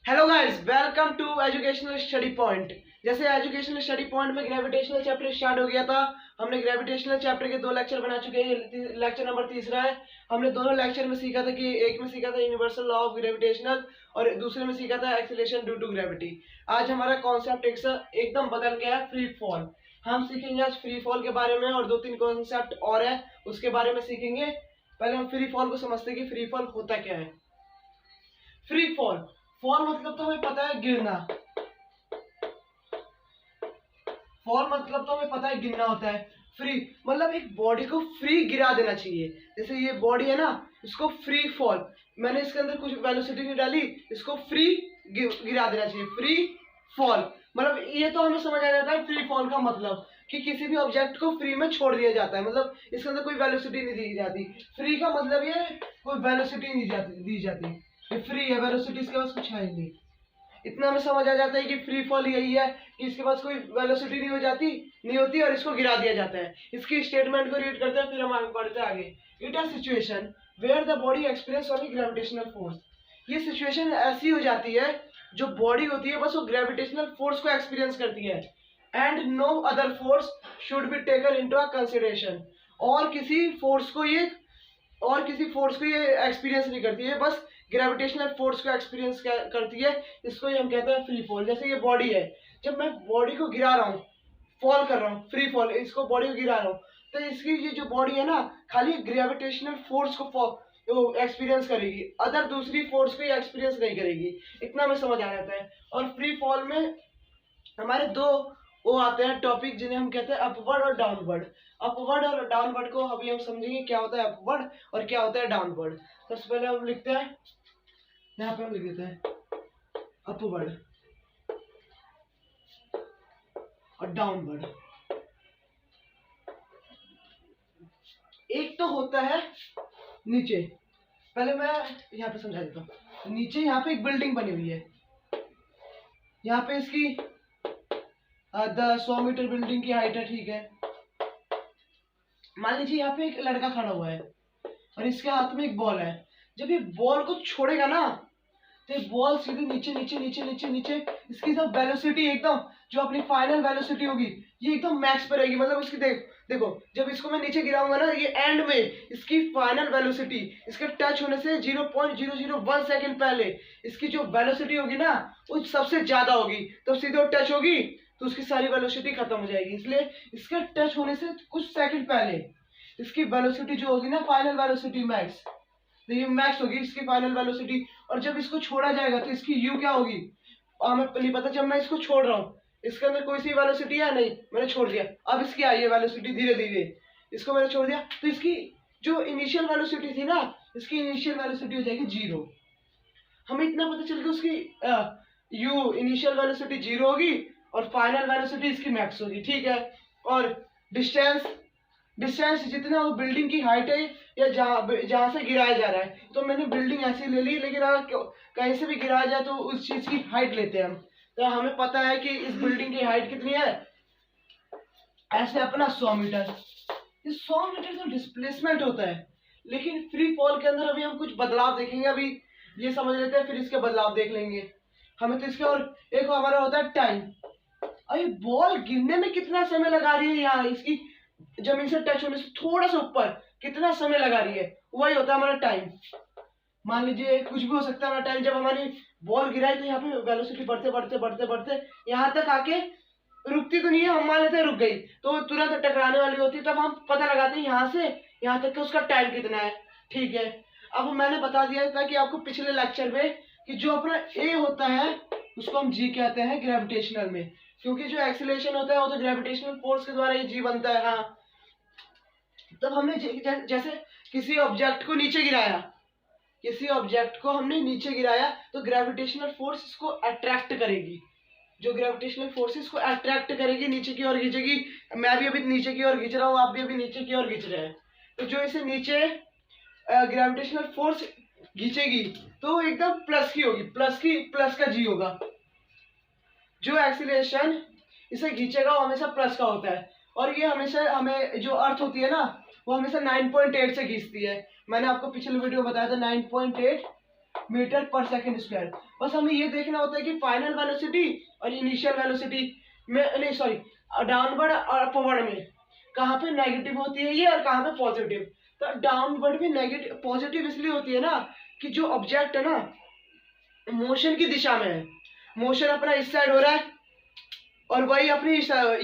Hello guys, welcome to educational study point. जैसे educational study point में gravitational chapter start हो गया था। हमने ग्रेविटेशनल चैप्टर के 2 लेक्चर बना चुके हैं। ये लेक्चर नंबर तीसरा है। हमने दोनों लेक्चर में सीखा था कि एक में सीखा था यूनिवर्सल लॉ ऑफ ग्रेविटेशनल और दूसरे में सीखा था एक्सीलरेशन ड्यू टू ग्रेविटी। आज हमारा कॉन्सेप्ट एकदम बदल गया है, फ्री फॉल। हम सीखेंगे आज फ्री फॉल के बारे में और 2-3 कॉन्सेप्ट और है उसके बारे में सीखेंगे। पहले हम फ्री फॉल को समझते हैं कि फ्री फॉल होता क्या है। फ्री फॉल मतलब तो हमें पता है गिरना। फॉल मतलब तो हमें पता है गिरना होता है। फ्री मतलब एक बॉडी को फ्री गिरा देना चाहिए। जैसे ये बॉडी है ना, इसको फ्री फॉल, मैंने इसके अंदर कुछ वेलोसिटी नहीं डाली, इसको फ्री गिरा देना चाहिए। फ्री फॉल मतलब ये तो हमें समझ आ जाता है फ्री फॉल का मतलब कि किसी भी ऑब्जेक्ट को फ्री में छोड़ दिया जाता है। मतलब इसके अंदर कोई वेलोसिटी नहीं दी जाती। फ्री का मतलब ये कोई वेलोसिटी नहीं दी जाती। ये फ्री है, वेलोसिटी इसके पास कुछ है ही नहीं। इतना हमें समझ आ जाता है कि फ्री फॉल यही है कि इसके पास कोई वेलोसिटी नहीं होती और इसको गिरा दिया जाता है। इसकी स्टेटमेंट को रीड करते हैं, फिर हम आगे बढ़ते हैं आगे। It a situation where the body experience only gravitational force. ये सिचुएशन ऐसी हो जाती है जो बॉडी होती है बस वो ग्रेविटेशनल फोर्स को एक्सपीरियंस करती है and no other force should be taken into a consideration. और किसी फोर्स को ये एक्सपीरियंस नहीं करती है, बस ग्रेविटेशनल फोर्स को एक्सपीरियंस करती है। इसको ही हम कहते हैं फ्री फॉल। जैसे ये बॉडी है, जब मैं बॉडी को गिरा रहा हूँ, फॉल कर रहा हूँ, फ्री फॉल, इसको बॉडी को गिरा रहा हूँ, तो इसकी ये जो बॉडी है ना, खाली ग्रेविटेशनल फोर्स को एक्सपीरियंस करेगी, अदर दूसरी फोर्स को एक्सपीरियंस नहीं करेगी। इतना हमें समझ आ जाता है। और फ्री फॉल में हमारे दो वो आते हैं टॉपिक जिन्हें हम कहते हैं अपवर्ड और डाउनवर्ड। अपवर्ड और डाउनवर्ड को अभी हम समझेंगे क्या होता है अपवर्ड और क्या होता है डाउनवर्ड। सबसे पहले हम लिखते हैं, यहाँ पे हम लिख देते हैं अपवर्ड और डाउनवर्ड। एक तो होता है नीचे, पहले मैं यहाँ पे समझा देता हूँ। नीचे यहाँ पे एक बिल्डिंग बनी हुई है, यहाँ पे इसकी 100 मीटर बिल्डिंग की हाइट है, ठीक है। मान लीजिए यहाँ पे एक लड़का खड़ा हुआ है और इसके हाथ में एक बॉल है। जब ये बॉल को छोड़ेगा ना, तो ये बॉल सीधे नीचे नीचे नीचे नीचे नीचे, इसकी सब वेलोसिटी एकदम जो अपनी फाइनल वेलोसिटी होगी ये एकदम मैक्स पे रहेगी। मतलब इसकी देखो जब इसको मैं नीचे गिराऊंगा ना, ये एंड में इसकी फाइनल वेलोसिटी इसके टच होने से 0.001 सेकंड पहले इसकी जो वेलोसिटी होगी ना वो सबसे ज्यादा होगी। तब सीधे टच होगी तो उसकी सारी वेलोसिटी खत्म हो जाएगी। इसलिए इसके टच होने से कुछ सेकंड पहले इसकी वेलोसिटी जो होगी ना, फाइनल वेलोसिटी मैक्स, तो ये मैक्स होगी इसकी फाइनल वेलोसिटी। और जब इसको छोड़ा जाएगा तो इसकी यू क्या होगी हमें नहीं पता। जब मैं इसको छोड़ रहा हूँ, इसके अंदर कोई सी वेलोसिटी है नहीं, मैंने छोड़ दिया, अब इसकी आई है वेलोसिटी धीरे धीरे, इसको मैंने छोड़ दिया तो इसकी जो इनिशियल वेलोसिटी थी ना, इसकी इनिशियल वेलोसिटी हो जाएगी 0। हमें इतना पता चल गया उसकी यू इनिशियल वेलोसिटी 0 होगी और फाइनल वेलोसिटी इसकी मैक्स होगी, ठीक है। और डिस्टेंस जितना वो बिल्डिंग की हाइट है या जहाँ से गिराया जा रहा है, तो मैंने बिल्डिंग ऐसी ले ली, लेकिन अगर कहीं से भी गिराया जाए तो उस चीज की हाइट लेते हैं हम। तो हमें पता है कि इस बिल्डिंग की हाइट कितनी है, ऐसे अपना 100 मीटर। इस 100 मीटर का डिस्प्लेसमेंट होता है। लेकिन फ्री फॉल के अंदर अभी हम कुछ बदलाव देखेंगे, अभी ये समझ लेते हैं फिर इसके बदलाव देख लेंगे। हमें तो इसके और एक हमारा होता है टाइम। अभी बॉल गिरने में कितना समय लगा रही है, यहाँ इसकी जमीन से टच होने से थोड़ा सा ऊपर कितना समय लगा रही है, वही होता है हमारा टाइम। मान लीजिए कुछ भी हो सकता है हमारा टाइम। जब हमारी बॉल गिराई तो यहाँ पे वेलोसिटी बढ़ते बढ़ते बढ़ते बढ़ते यहाँ तक आके रुकती तो नहीं है, हम मान लेते हैं रुक गई तो तुरंत टकराने वाली होती है। तब हम पता लगाते हैं यहाँ से यहाँ तक का उसका टाइम कितना है, ठीक है। अब मैंने बता दिया था कि आपको पिछले लेक्चर में कि जो अपना ए होता है उसको हम जी कहते हैं ग्रेविटेशनल में, क्योंकि जो एक्सीलरेशन होता है वो तो ग्रेविटेशनल फोर्स के द्वारा ही जी बनता है। हाँ, तब हमने जैसे किसी ऑब्जेक्ट को नीचे गिराया, तो ग्रेविटेशनल फोर्स इसको अट्रैक्ट करेगी। जो ग्रेविटेशनल फोर्सेस को अट्रैक्ट करेगी, नीचे की ओर खींचेगी। मैं भी अभी नीचे की ओर खींच रहा हूँ, आप भी अभी नीचे की ओर खींच रहे हैं। तो जो इसे नीचे ग्रेविटेशनल फोर्स खींचेगी तो एकदम प्लस की होगी, प्लस का जी होगा। जो एक्सीलरेशन इसे खींचेगा वो हमेशा प्लस का होता है। और ये हमेशा हमें जो अर्थ होती है ना, वो हमेशा 9.8 से खींचती है। मैंने आपको पिछले वीडियो में बताया था 9.8 मीटर पर सेकंड स्क्वायर। बस हमें ये देखना होता है कि फाइनल वेलोसिटी और इनिशियल वेलोसिटी में, नहीं सॉरी, डाउनवर्ड और अपवर्ड में कहाँ पे नेगेटिव होती है ये और कहाँ पे पॉजिटिव। तो डाउनवर्ड में नेगेटिव पॉजिटिव इसलिए होती है ना कि जो ऑब्जेक्ट है ना मोशन की दिशा में है, मोशन अपना इस साइड हो रहा है और वही अपनी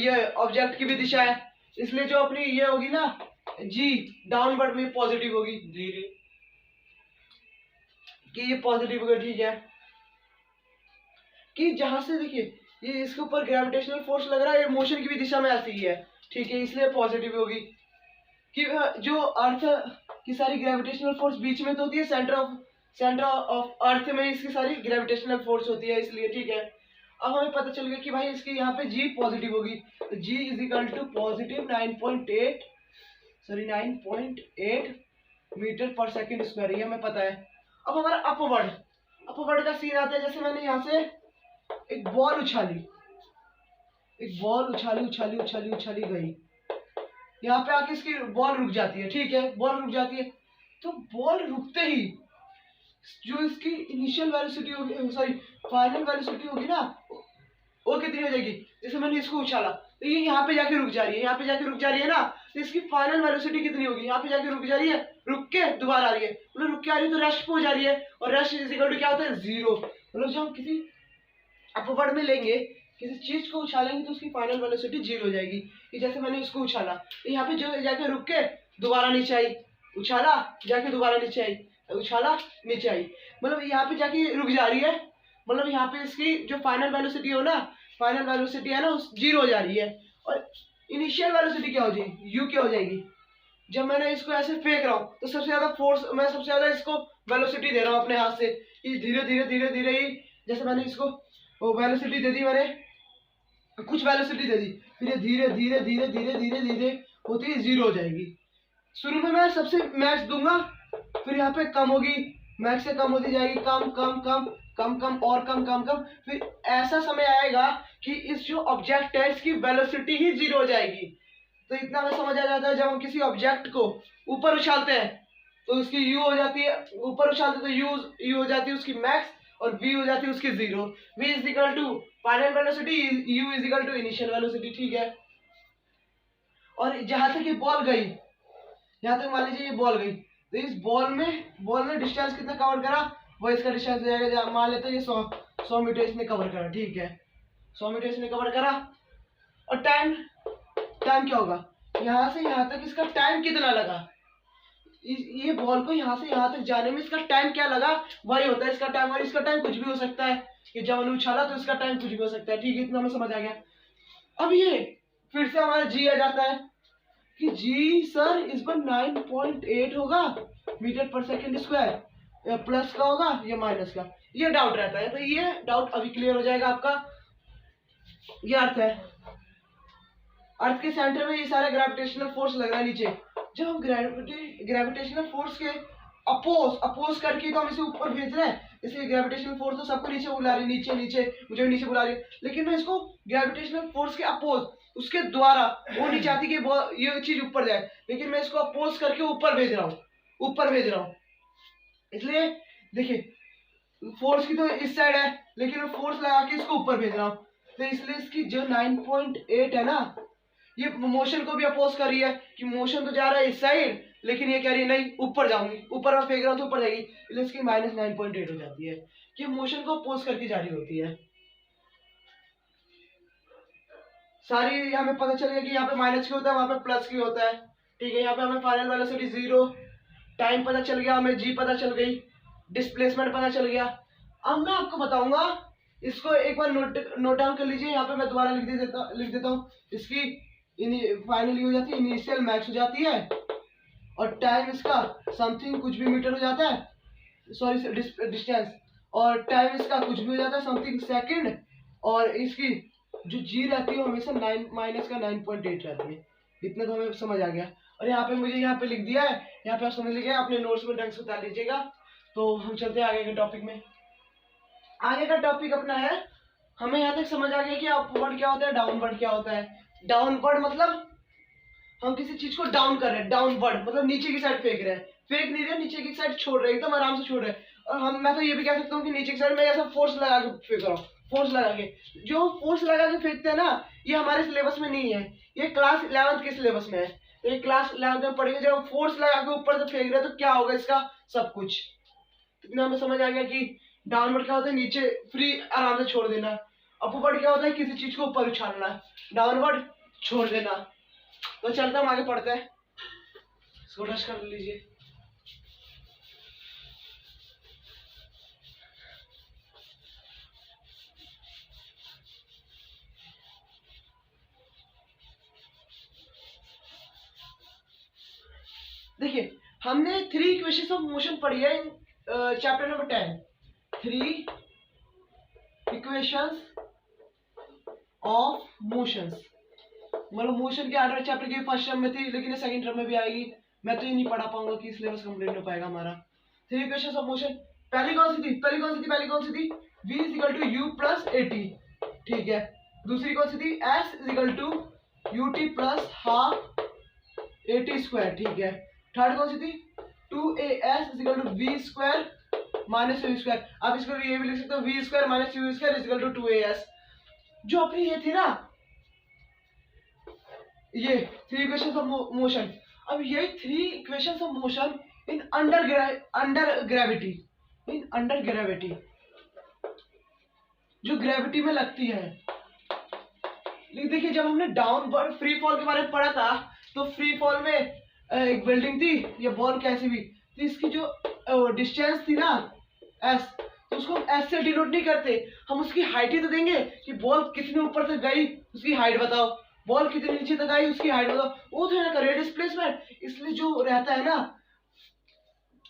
ये ऑब्जेक्ट की भी दिशा है, इसलिए जो अपनी ये होगी ना जी डाउनवर्ड में पॉजिटिव होगी, धीरे कि ये पॉजिटिव होगा। ठीक है, कि जहां से देखिए ये इसके ऊपर ग्रेविटेशनल फोर्स लग रहा है, ये मोशन की भी दिशा में ऐसी ही है। ठीक है, इसलिए पॉजिटिव होगी कि जो अर्थ की सारी ग्रेविटेशनल फोर्स बीच में तो होती है, सेंटर ऑफ अर्थ में इसकी सारी ग्रेविटेशनल फोर्स होती है, इसलिए। ठीक है, अब हमें पता चल गया कि भाई इसकी यहाँ पे जी पॉजिटिव होगी, तो g is equal to positive 9.8 metre per second square, ये हमें पता है। अब हमारा अपवर्ड का सीन आता है, जैसे मैंने यहाँ से एक बॉल उछाली गई, यहाँ पे आके इसकी बॉल रुक जाती है। ठीक है, बॉल रुक जाती है, तो बॉल रुकते ही जो इसकी इनिशियल वेलोसिटी होगी, सॉरी फाइनल वेलोसिटी होगी ना, वो कितनी हो जाएगी। जैसे मैंने इसको उछाला तो ये यहाँ पे जाके रुक जा रही है, ना, तो इसकी फाइनल वेलोसिटी कितनी होगी, यहाँ पे जाके रुक जा रही है, रुक के दोबारा आ रही है, मतलब रुक के आ रही है तो रेस्ट पे हो जा रही है, और रेस्ट इज इक्वल टू क्या होता है, 0। मतलब जब हम किसी अपवर्ड में लेंगे, किसी चीज को उछालेंगे तो उसकी फाइनल वेलोसिटी 0 हो जाएगी। कि जैसे मैंने इसको उछाला तो यहाँ पे जो जाके रुक के दोबारा नीचे आई, उछाला जाके दोबारा नीचे आई, उछाला नीचे आई, मतलब यहाँ पे जाके रुक जा रही है, मतलब यहाँ पे इसकी जो फाइनल वेलोसिटी है ना 0 हो जा रही है। और इनिशियल वेलोसिटी क्या हो जाएगी, यू क्या हो जाएगी। जब मैंने इसको ऐसे फेंक रहा हूँ तो सबसे ज्यादा फोर्स, मैं सबसे ज्यादा इसको वेलोसिटी दे रहा हूँ अपने हाथ से, धीरे धीरे ही, जैसे मैंने इसको वेलोसिटी दे दी, मैंने कुछ वेलोसिटी दे दी, फिर ये धीरे धीरे होती है 0 हो जाएगी। शुरू में मैं सबसे मैक्स दूंगा, फिर यहाँ पे कम होगी, मैक्स से कम होती जाएगी, कम और कम, फिर ऐसा समय आएगा कि इस जो ऑब्जेक्ट है इसकी वेलोसिटी ही 0 हो जाएगी। तो इतना में समझ आ जाता है, जब हम किसी ऑब्जेक्ट को ऊपर उछालते हैं तो उसकी यू हो जाती है, ऊपर उछालते तो यू हो जाती है उसकी मैक्स, और v हो जाती है उसकी 0। v is equal to final velocity, u is equal to initial velocity. ठीक है, और जहां तक ये बॉल गई, यहाँ तक मान लीजिए ये बॉल गई, तो इस बॉल ने डिस्टेंस कितना कवर करा, वो इसका डिस्टेंस हो जाएगा, मान लेते हैं ये 100 मीटर इसने कवर करा। ठीक है, 100 मीटर इसने कवर करा, और टाइम क्या होगा, यहाँ से यहाँ तक इसका टाइम कितना लगा, ये बॉल को यहाँ से यहाँ तक जाने में इसका टाइम क्या लगा, वही होता है इसका टाइम। और इसका टाइम कुछ भी हो सकता है, कि जब मैंने उछाला तो इसका टाइम कुछ भी हो सकता है। ठीक है, इतना हमें समझ आ गया। अब ये फिर से हमारा जी आ जाता है कि जी सर इस पर 9.8 होगा metre per second square, plus का होगा या माइनस का, ये डाउट रहता है। तो ये डाउट अभी क्लियर हो जाएगा आपका। ये अर्थ के सेंटर में ये सारा ग्रेविटेशनल फोर्स लग रहा है नीचे। जब हम ग्रेविटेशनल फोर्स के अपोज करके तो हम इसे ऊपर भेज रहे हैं, इसलिए ग्रेविटेशनल फोर्स तो सबको नीचे बुला रही है, नीचे मुझे नीचे बुला रही है, लेकिन मैं इसको ग्रेविटेशनल फोर्स के अपोज, उसके द्वारा, वो नहीं चाहती कि ये चीज ऊपर जाए, लेकिन मैं इसको अपोज करके ऊपर भेज रहा हूँ। इसलिए देखिए फोर्स की तो इस साइड है, लेकिन मैं फोर्स लगा के इसको ऊपर भेज रहा हूँ, तो इसलिए इसकी जो 9.8 है ना, ये मोशन को भी अपोज कर रही है कि मोशन तो जा रहा है इस साइड, लेकिन ये कह रही है नहीं ऊपर जाऊंगी, ऊपर मैं फेंक रहा हूँ तो ऊपर जाएगी, इसलिए इसकी -9.8 हो जाती है, कि मोशन को अपोज करके जा रही होती है सारी। हमें पता चल गया कि यहाँ पे माइनस की होता है, वहां पे प्लस की होता है। ठीक है, यहाँ पे हमें फाइनल वेलोसिटी 0, टाइम पता चल गया, हमें जी पता चल गई, डिस्प्लेसमेंट पता चल गया। अब मैं आपको बताऊंगा, इसको एक बार नोट डाउन कर लीजिए, यहाँ पे मैं दोबारा लिख देता हूँ। इसकी फाइनली हो जाती है, इनिशियल मैक्स हो जाती है, और टाइम इसका समथिंग कुछ भी मीटर हो जाता है, सॉरी डिस्टेंस, और टाइम इसका कुछ भी हो जाता है समथिंग सेकंड, और इसकी जो जी रहती है हमेशा माइनस का 9.8 रहती है। इतना तो हमें समझ आ गया। और यहाँ पे मुझे यहाँ पे लिख दिया है, यहाँ पे आप समझ लीजिएगा, अपने नोट्स में ढंग से उतार लीजिएगा। तो हम चलते हैं आगे के टॉपिक में। आगे का टॉपिक अपना है, हमें यहाँ तक समझ आ गया कि अपवर्ड क्या होता है, डाउनवर्ड क्या होता है। डाउनवर्ड मतलब हम किसी चीज को डाउन कर रहे हैं, डाउनवर्ड मतलब नीचे की साइड फेंक रहे हैं, फेंक नहीं रहे, नीचे की साइड छोड़ रहे हैं, एकदम आराम से छोड़ रहे हैं। और मैं तो ये भी कह सकता हूँ कि नीचे की साइड में ऐसा फोर्स लगा के फेंक रहा हूँ, फोर्स लगा के। जो फोर्स लगा के फेंकते हैं ना, ये हमारे सिलेबस में नहीं है, ये क्लास 11th के सिलेबस में है। तो ये क्लास 11th में पढ़ेंगे, जब हम फोर्स लगा के ऊपर से फेंक रहे हैं तो क्या होगा इसका सब कुछ। इतना हमें समझ आ गया कि डाउनवर्ड क्या होता है, नीचे फ्री आराम से छोड़ देना। अपवर्ड क्या होता है, किसी चीज को ऊपर उछालना, डाउनवर्ड छोड़ देना। तो चलते हम आगे पढ़ते हैं, इसको टच कर लीजिए। देखिए हमने 3 इक्वेशंस ऑफ मोशन पढ़ी है in chapter number 10। 3 equations of motions, मतलब मोशन के 8वें चैप्टर की फर्स्ट टर्म में थी, लेकिन ये सेकंड टर्म में भी आएगी। मैं तो ये नहीं पढ़ा पाऊंगा कि सिलेबस कंप्लीट हो पाएगा हमारा। 3 इक्वेशंस ऑफ मोशन, पहली कौन सी थी, v is equal to u plus at, ठीक है। दूसरी कौन सी थी, s is equal to ut plus half at square, ठीक है। थर्ड कौन सी थी, 2as is equal to v square minus u square. आप इसको ये भी लिख सकते हो, v square minus u square is equal to 2as। जो अपनी ये थी ना, ये 3 इक्वेशंस ऑफ मोशन। अब ये 3 equations of motion in under gravity, in under gravity, जो ग्रेविटी में लगती है। लेकिन देखिए जब हमने डाउनवर्ड फ्री फॉल के बारे में पढ़ा था, तो फ्री फॉल में एक बिल्डिंग थी, ये बॉल कैसी भी, तो इसकी जो डिस्टेंस थी ना s, तो उसको हम s से डिनोट नहीं करते, हम उसकी हाइट ही तो देंगे कि बॉल कितने ऊपर तक गई उसकी हाइट बताओ, बॉल कितने नीचे तक आई उसकी हाइट बताओ। वो तो है ना रेट डिस्प्लेसमेंट, इसलिए जो रहता है ना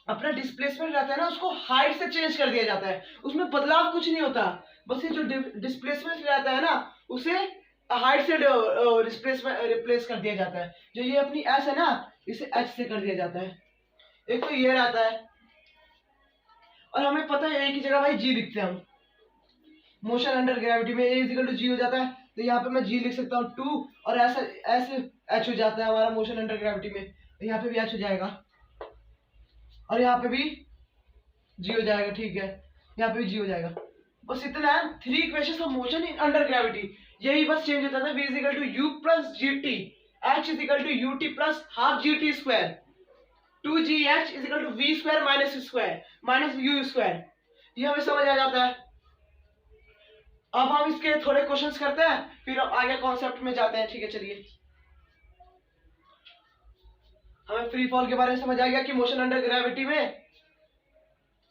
अपना डिस्प्लेसमेंट रहता है ना, उसको हाइट से चेंज कर दिया जाता है, उसमें बदलाव कुछ नहीं होता। बस ये जो डिस्प्लेसमेंट रहता है ना, उसे हाइट से रिप्लेस कर दिया जाता है। जो ये अपनी एस है ना, इसे एच से कर दिया जाता है। एक तो ये रहता है, और हमें पता है एक ही जगह भाई जी लिखते हैं हम, मोशन अंडर ग्रेविटी में a इज इक्वल टू जी हो जाता है, तो यहाँ पे मैं जी लिख सकता हूँ 2, और ऐसा ऐसे एच हो जाता है हमारा मोशन अंडर ग्रेविटी में, तो यहाँ पे भी एच हो जाएगा और यहाँ पे भी जी हो जाएगा, ठीक है, यहाँ पे भी जी हो जाएगा। बस इतना है, 3 equations of motion in under gravity, यही बस चेंज होता था। v is equal to u plus gt, h is equal to ut plus half gt square, 2gh is equal to v square minus square minus u square. ये हमें समझ आ जाता है। अब हम इसके थोड़े क्वेश्चंस करते हैं, फिर अब आगे कॉन्सेप्ट में जाते हैं, ठीक है। चलिए, हमें फ्री फॉल के बारे में समझ आ गया कि मोशन अंडर ग्रेविटी में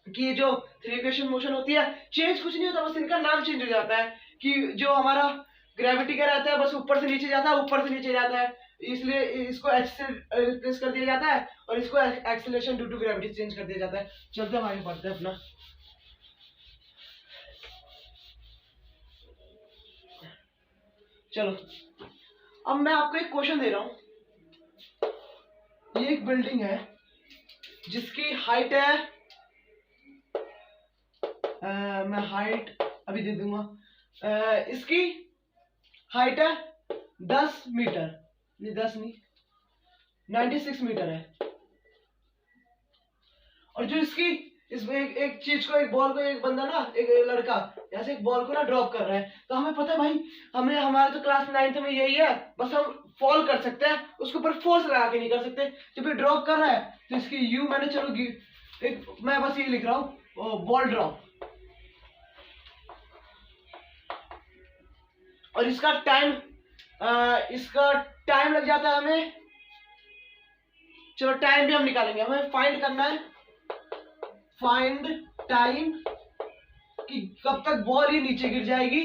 कि जो 3 इक्वेशन मोशन होती है, चेंज कुछ नहीं होता, बस इनका नाम चेंज हो जाता है। कि जो हमारा ग्रेविटी का रहता है बस ऊपर से नीचे जाता है, ऊपर से नीचे जाता है, इसलिए इसको एच से रिप्लेस कर दिया जाता है, और इसको acceleration due to gravity change कर दिया जाता है। चलते हम आगे पढ़ते हैं अपना। चलो, अब मैं आपको एक क्वेश्चन दे रहा हूं। ये एक बिल्डिंग है जिसकी हाइट है, मैं हाइट अभी दे दूंगा, इसकी हाइट है 10 मीटर, नहीं 10 नहीं 96 मीटर है। और जो इसकी इसमें एक चीज को, एक बॉल को, एक बंदा ना, एक लड़का ऐसे एक बॉल को ना ड्रॉप कर रहा है, तो हमें पता है भाई, हमें हमारे तो क्लास 9th में यही है, बस हम फॉल कर सकते हैं, उसके ऊपर फोर्स लगा के नहीं कर सकते। जब ये ड्रॉप कर रहा है तो इसकी यू मैंने चलो एक मैं बस ये लिख रहा हूँ, बॉल ड्रॉप, और इसका टाइम लग जाता है हमें, चलो टाइम भी हम निकालेंगे, हमें फाइंड करना है, फाइंड टाइम कि कब तक बॉल ये नीचे गिर जाएगी,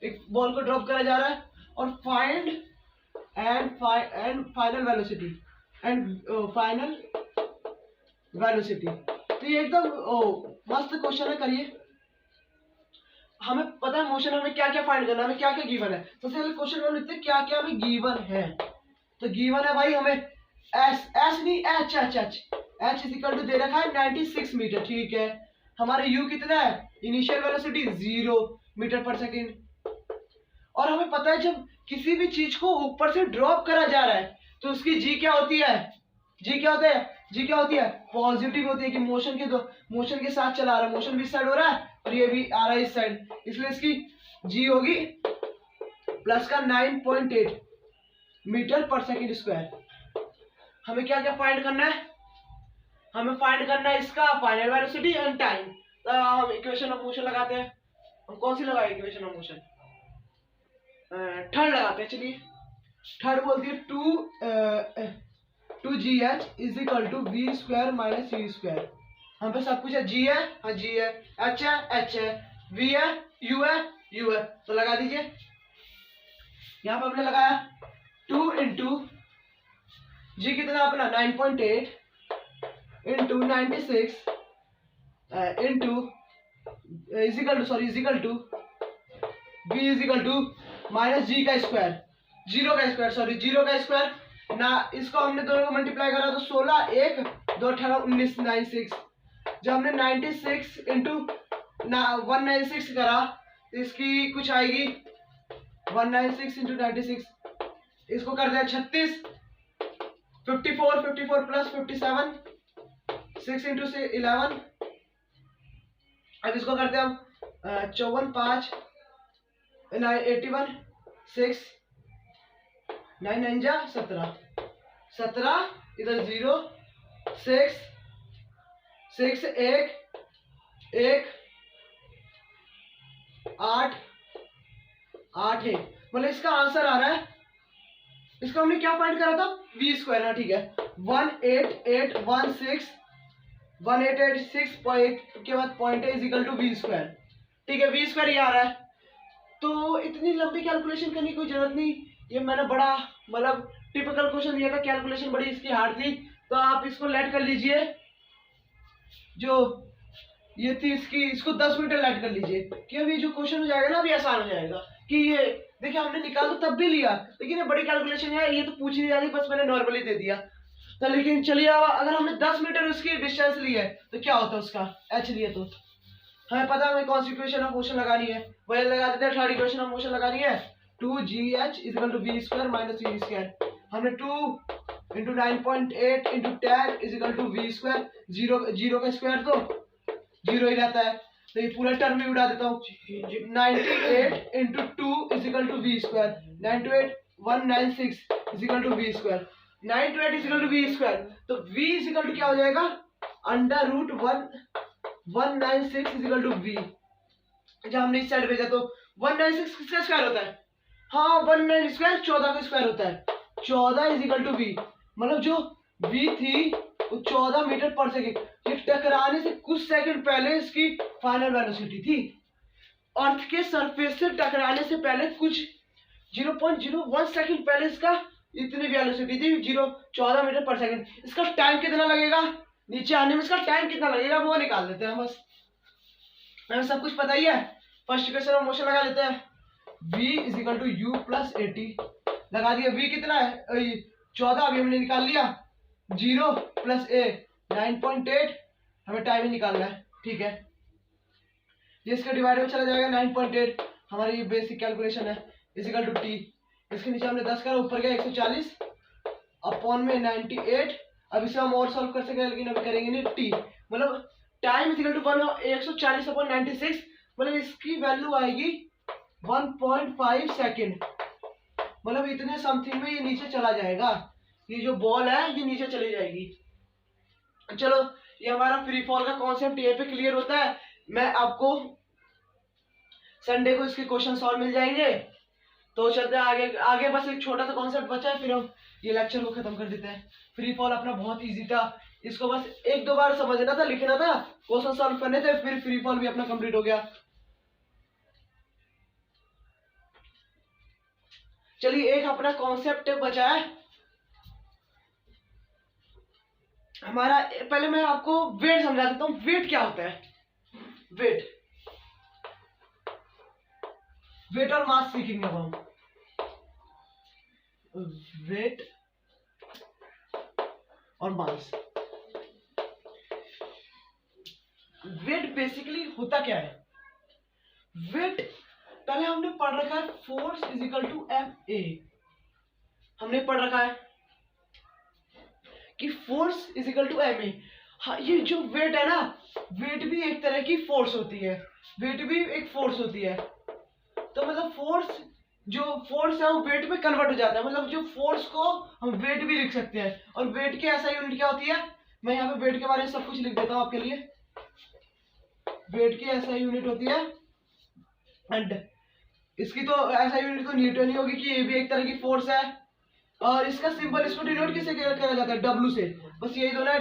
एक बॉल को ड्रॉप करा जा रहा है, और फाइंड एंड फाइनल वेलोसिटी। तो ये एकदम मस्त क्वेश्चन है, करिए। हमें पता है मोशन हमें क्या क्या फाइंड करना है, हमें क्या क्या गिवन है। सबसे पहले क्वेश्चन में लिखते हैं क्या क्या हमें गिवन है। तो गिवन है भाई हमें एस नहीं एच इज इक्वल टू दे रखा है 96 मीटर, ठीक है। हमारे यू कितना है, इनिशियल वेलोसिटी 0 मीटर पर सेकेंड। और हमें पता है जब किसी भी चीज को ऊपर से ड्रॉप करा जा रहा है तो उसकी जी क्या होती है, जी क्या होता है, जी क्या होती है, पॉजिटिव होती है कि मोशन के साथ चला रहा है, मोशन भी इस साइड हो रहा है और ये भी आ रहा है इस साइड, इसलिए इसकी जी होगी प्लस का 9.8 मीटर पर सेकेंड स्क्वायर। हमें क्या क्या फाइंड करना है, हमें फाइंड करना है इसका फाइनल वेलोसिटी एंड टाइम। तो हम इक्वेशन ऑफ मोशन लगाते हैं। हम कौन सी लगाए इक्वेशन ऑफ मोशन, थर्ड लगाते हैं। चलिए थर्ड बोलती है 2gh is equal to V square minus U square. हम पे सब कुछ है, जी है, हाँ जी है, एच है, एच है, वी है, यू है, यू है, तो लगा दीजिए। यहाँ पे हमने लगाया 2 इंटू जी कितना अपना 9.8 into 96 into is equal to v is equal to minus g का स्क्वायर, जीरो का स्क्वायर ना, इसको हमने दोनों को मल्टीप्लाई करा तो 16 1 2 18 19 96। जब हमने 96 इंटू 196 करा तो इसकी कुछ आएगी 196 इंटू 96, इसको कर दिया 36, 54 प्लस 57 6 इंटू से 11। अब इसको करते हैं हम 54 5 81 6 9 9 जा 17 17 इधर 0 6 6 1 1 8 8 1, मतलब इसका आंसर आ रहा है। इसका हमने क्या फाइंड करा था, वी स्क्वायर। हाँ ठीक है, 1886 पॉइंट के बाद पॉइंट है is equal to V square. ठीक है, वी स्क्वायर ये आ रहा है। तो इतनी लंबी कैलकुलेशन करने की कोई जरूरत नहीं, ये मैंने बड़ा मतलब टिपिकल क्वेश्चन दिया था, कैलकुलेशन बड़ी इसकी हार्ड थी, तो आप इसको लेट कर लीजिए। जो ये थी इसको 10 मीटर लेट कर लीजिए, कि अभी जो क्वेश्चन हो जाएगा ना अभी आसान हो जाएगा। कि ये देखिए हमने निकाल तो तब भी लिया, लेकिन ये बड़ी कैलकुलेशन है, ये तो पूछ नहीं जा रही, बस मैंने नॉर्मली दे दिया। तो लेकिन चलिए अगर हमने 10 मीटर उसकी डिस्टेंस ली है तो क्या होता है उसका एच लिए, तो हमें पता है हमें कौन सी इक्वेशन ऑफ मोशन लगानी है, वही लगा देते हैं। थर्ड इक्वेशन ऑफ मोशन लगानी है 2gh equal to V square minus U square. हमने 2 into 9.8 into 10 is equal to V square, zero का स्क्वायर तो जीरो ही रहता है, तो ये पूरा टर्म भी उड़ा देता हूँ। 98 into 2 is equal to V square, 98 196 is equal to V square, 98 is equal to V square, तो v इज इक्वल टू क्या हो जाएगा, under root 196 is equal to V. जब हमने इस साइड भेजा तो 196 किसका स्क्वायर होता है, हाँ 19 स्क्वायर 14 का स्क्वायर होता है, 14 इज इक्वल टू वी। मतलब जो v थी वो 14 मीटर पर सेकेंड, ये टकराने से कुछ सेकंड पहले इसकी फाइनल वेलोसिटी थी। अर्थ के सरफेस से टकराने से पहले कुछ 0.01 सेकंड पहले इसका इतनी वेलोसिटी थी 14 मीटर पर सेकंड। इसका टाइम कितना लगेगा, नीचे आने में इसका टाइम कितना लगेगा वो निकाल लेते हैं बस, हमें सब कुछ पता ही है। फर्स्ट इक्वेशन ऑफ मोशन लगा लेते हैं, v is equal to U plus 80 लगा दिया। v कितना है 14, अभी हमने निकाल लिया, 0 प्लस a 9.8, हमें टाइम ही निकालना है। ठीक है, ये इसके डिवाइड में चला जाएगा 9.8, हमारी ये बेसिक कैलकुलेशन है, इजिकल टू टी। इसके नीचे हमने 10 करा, ऊपर गया 140 अपॉन में 98। अब इसे हम और सॉल्व कर सकते हैं, लेकिन अभी करेंगे नहीं। टी मतलब टाइम इजिकल टू 140 अपॉन 96, मतलब इसकी वैल्यू आएगी 1.5 सेकेंड। मतलब इतने समथिंग में ये नीचे चला जाएगा, ये जो बॉल है ये नीचे चली जाएगी। चलो ये हमारा फ्री फॉल का कॉन्सेप्ट ये पे क्लियर होता है। मैं आपको संडे को इसके क्वेश्चन सॉल्व मिल जाएंगे। तो चलते हैं आगे। आगे बस एक छोटा सा कॉन्सेप्ट बचा है, फिर हम ये लेक्चर को खत्म कर देते हैं। फ्री फॉल अपना बहुत इजी था, इसको बस 1-2 बार समझना था, लिखना था, क्वेश्चन सॉल्व करने थे, फिर फ्री फॉल भी अपना कंप्लीट हो गया। चलिए एक अपना कॉन्सेप्ट बचा है हमारा। पहले मैं आपको वेट समझा देता हूँ। वेट क्या होता है, वेट और मास सीखेंगे हम। वेट और मास, वेट बेसिकली होता क्या है। वेट पहले हमने पढ़ रखा है, force is equal to M A, हमने पढ़ रखा है कि force is equal to M A. हाँ, ये जो वेट है ना, वेट भी एक तरह की फोर्स होती है, वेट भी एक फोर्स होती है। तो मतलब फोर्स, जो फोर्स है वो वेट में कन्वर्ट हो जाता है, मतलब जो फोर्स को हम वेट भी लिख सकते हैं। और वेट की ऐसा यूनिट क्या होती है, मैं यहाँ पे वेट के बारे में सब कुछ लिख देता हूँ आपके लिए। वेट की ऐसा यूनिट होती है, एंड इसकी तो ऐसा यूनिट तो न्यूटन ही होगी कि ये भी एक तरह की फोर्स है। और इसका सिंबल, इसको डिनोट किससे करा जाता है, डब्ल्यू से। बस यही दोनों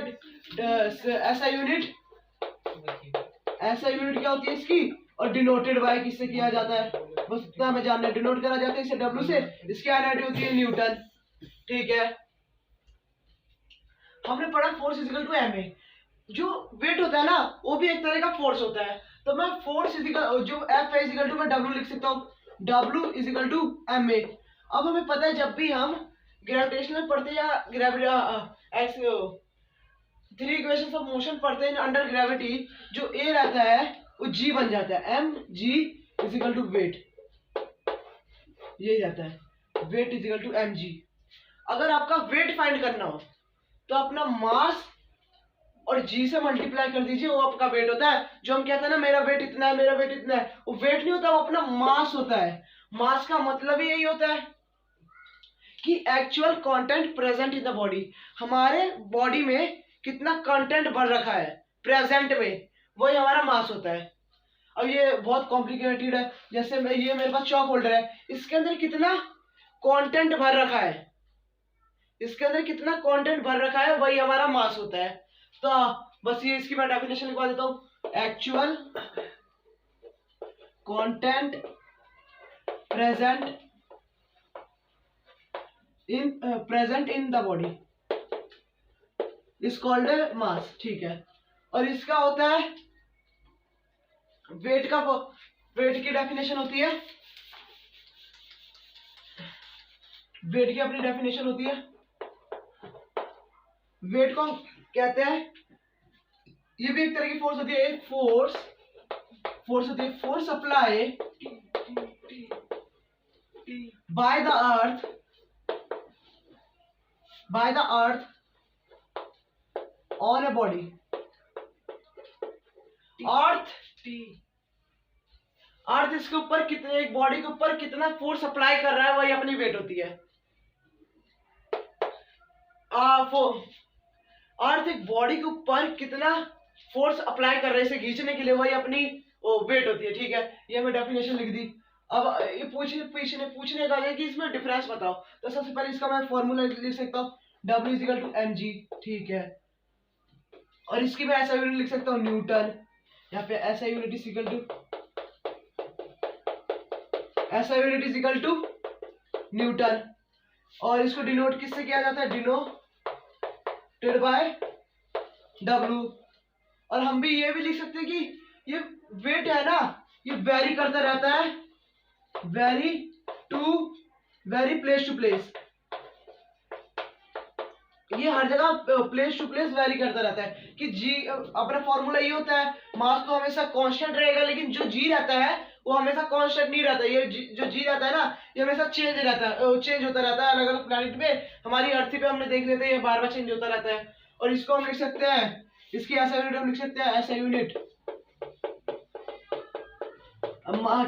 ऐसा यूनिट क्या होती है इसकी, और डिनोटेड बाय किससे किया जाता है, बस इतना हमें जानना है। डिनोट करा जाता है इसे डब्ल्यू से, इसकी यूनिट होती है न्यूटन। ठीक है, हमने पढ़ा force is equal to M A. जो वेट होता है ना वो भी एक तरह का फोर्स होता है। तो मैं फोर्स इज इक्वल, जो एफ इज इक्वल टू, मैं डब्ल्यू लिख सकता हूँ, W is equal to M A. अब हमें पता है जब भी हम ग्रेविटेशनल पढ़ते हैं या gravity three equations of motion पढ़ते हैं अंडर ग्रेविटी, जो ए रहता है वो जी बन जाता है, M G is equal to weight, यही रहता है, weight is equal to M G. अगर आपका वेट फाइंड करना हो तो अपना मास और जी से मल्टीप्लाई कर दीजिए, वो आपका वेट होता है। जो हम कहते हैं ना मेरा वेट इतना है, मेरा वेट इतना है, वो वेट नहीं होता, वो अपना मास होता है। मास का मतलब ही यही होता है कि actual content present in the body, हमारे बॉडी में कितना कंटेंट भर रखा है प्रेजेंट में, वही हमारा मास होता है। अब ये बहुत कॉम्प्लिकेटेड है, जैसे ये मेरे पास चॉक होल्डर है, इसके अंदर कितना कंटेंट भर रखा है, इसके अंदर कितना कंटेंट भर रखा है, वही हमारा मास होता है। तो बस ये इसकी मैं डेफिनेशन लिखवा देता हूँ, actual content present in the body is called मास। ठीक है, और इसका होता है वेट का, वेट की डेफिनेशन होती है, वेट की अपनी डेफिनेशन होती है। वेट को कहते हैं, ये भी एक तरह की फोर्स होती है, एक फोर्स होती है, force apply by the earth on a body. Earth इसके ऊपर कितने, एक बॉडी के ऊपर कितना फोर्स अप्लाई कर रहा है, वही अपनी वेट होती है। अर्थ एक बॉडी के ऊपर कितना फोर्स अप्लाई कर रहा है इसे खींचने के लिए, वही अपनी वेट होती है। ठीक है, ये मैं डेफिनेशन लिख दी। अब ये पूछने का है कि इसमें डिफरेंस बताओ, तो सबसे पहले इसका मैं फॉर्मूला लिख सकता हूँ, W is equal to M G. ठीक है, और इसकी मैं ऐसा यूनिट लिख सकता हूँ न्यूटन, यहाँ पे ऐसा unit is equal to newton. और इसको डिनोट किससे किया जाता है, डिनोटेड बाय W। और हम भी ये भी लिख सकते हैं कि ये वेट है ना, ये वेरी करता रहता है, वेरी प्लेस टू प्लेस, ये हर जगह प्लेस टू प्लेस वेरी करता रहता है। कि जी, अपना फॉर्मूला ये होता है, मास तो हमेशा कांस्टेंट रहेगा, लेकिन जो जी रहता है वो हमेशा कांस्टेंट नहीं रहता। ये जो जी रहता है ना, ये हमेशा चेंज होता रहता है अलग अलग प्लैनेट में। हमारी अर्थ पे हमने देख लेते हैं, ये बार बार चेंज होता रहता है। और इसको हम लिख सकते हैं, इसकी ऐसा यूनिट हम लिख सकते हैं, ऐसा यूनिट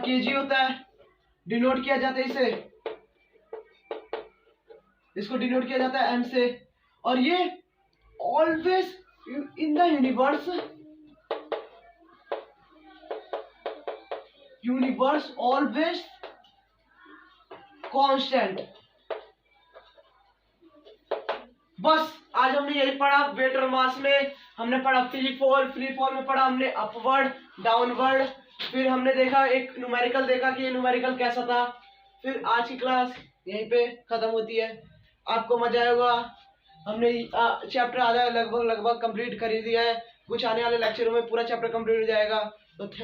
केजी होता है, डिनोट किया जाता है इसे, इसको डिनोट किया जाता है एम से। और ये always in the universe always constant. बस आज हमने यही पढ़ा। वेट और मास में हमने पढ़ा फ्री फॉल में पढ़ा हमने अपवर्ड, डाउनवर्ड, फिर हमने देखा एक न्यूमेरिकल देखा कि ये न्यूमेरिकल कैसा था। फिर आज की क्लास यहीं पे खत्म होती है। आपको मजा आएगा। हमने चैप्टर आधा लगभग कंप्लीट कर ही दिया है। कुछ आने वाले लेक्चरों में पूरा चैप्टर कंप्लीट हो जाएगा। तो थैंक